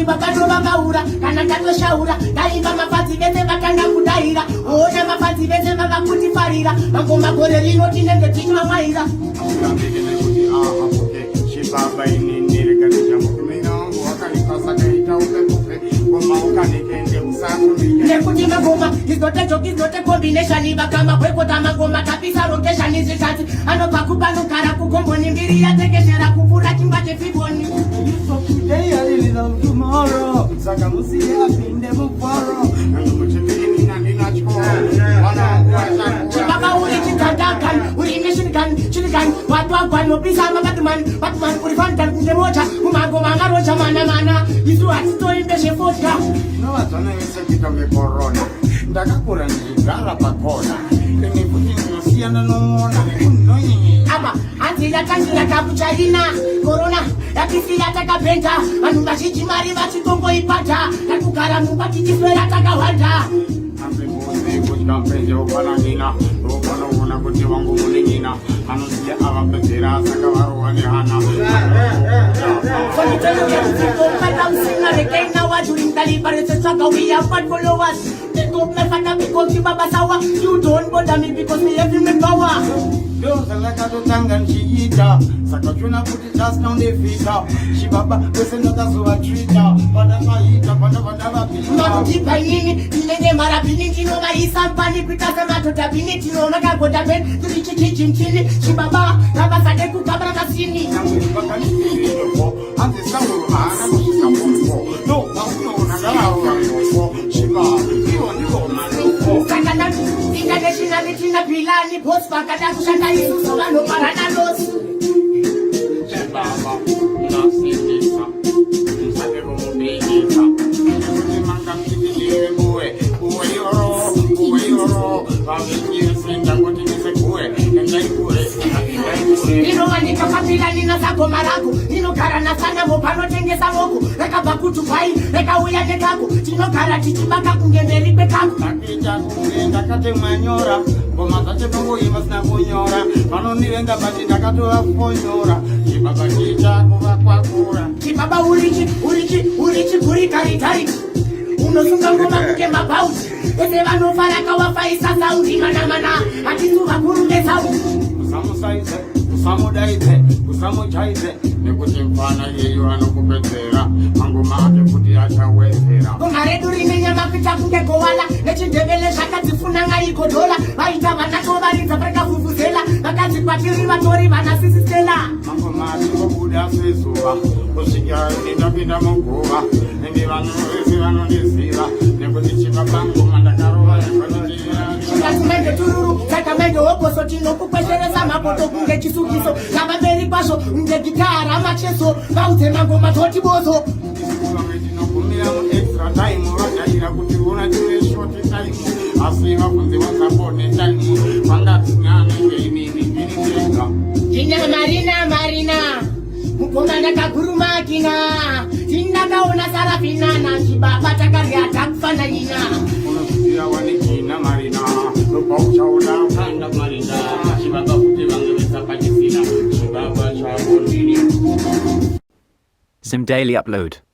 chibaba ndo vakaura kana ndatoshaura ndaimba mafadzi vese vakanga kudaira ona mafadzi vese vakakutifarira mangoma gore rino tinenge tichimamwaira chibaba inini reganisha mukumina wangu wakanikasa kaita upepupe ngoma ukanikende usakumike nekuti magoma izote combination vakama kwekota magoma kapisa rotation izvikati anobva kupanogara kugomboni mbiri yatekeshera kupfuura chimba chefiboni Today I really love tomorrow. Saka musiye apinde mufaro. muchipini nandinachko chibaba uri chikandakani uri mishinikan watu wagwanopisa mabatman uri fantan kunge mocha kumagoma angarocha mana isu hatitoimbe zvefodya novazvana vese kuitonge korona ndakakura ndichigara pakona ine kuti ndinosiyana nomona apa hanzi yatangira kakuchaina korona yakisiya takapenda vanhu vazhinji mari vachitongoipata takugara mumba tichiswera takawanda kutikapenje upananina ukanoona kuti vangu munin'ina anoziya avapedzera saka varowa nehana Usina regain now during the liberation saga we are fat followers. They don't me fat because you baba sawa. You don't bother me because me have me power. Ndozalaka totanga nchiita saka chona kuti just now ndefika chibaba kwese ndakazuva trita padavaita padavapita Makutipa inini tinenge marapini ndinovaisa mpani kuita sematotapini tinomakagota pen turi chichichinchini chibaba rabasade kugabra kasini vakaniiriroko hanzi samuruhana kuchisamumpo no vaunoona ngavaovamoko chiba ivo ndivomanoko saka internationally tina pilani boss vakada kushanda isusu vanoparana losi chibaba unasimisa msake kumubikisa kuti manga mchitindire buwe yoro vavikiyesinda kuti nisekuwe endaikure inowanika kapila ninasagoma rako inogara nasanamo panotengesa moko rekabva kutupai rekauya nekako tinogara tichibaka kunge mberi kwekako ndakuita kunge ndakati mwanyora ngoma dzacho tongoima sina kunyora vanonivenga bati ndakatovafonyora chibaba chiita kuvakwakura chibaba urichi gurikaritari unosunga ngoma kunge mabhauti ese vanofaraka wafaisa saundi manamana hatisuva kurume saundi usamusaize usamudaidze usamuchaize nekuti mfana yeyu anokupedzera mangoma ake kuti achawedzera goma redu rine nyama kuita kunge gowala nechindevele zvakadzifunanga igodhola vaita vanacho varidza parakavhuvhuzela vakadzi kwatiri vatori vanasisisela mangoma atingobuda sezuva kusvika ndindapinda muguva ende vanhu vese vanondiziva nekuti chibaba ngoma ndakarova ngatimende tururu takamende hokoso tinokukwesheresa mapoto kunge chisukiso navamberi kwazvo ngegitara macheso vaudze mangoma totibozo vamwe tinogumira muextra time vadaira kuti una tive short time asi vabvunze wasapone time vangatinanenge inini ndinitega tina marina mugoma ndakagurumakina tindakaona sarapinana chibaba takarya takufananyina unoziva wanikina marina nopauchaona ukanda marina chibaba kuti vange vesapachisina chibaba chavo ndini Zim Daily Upload.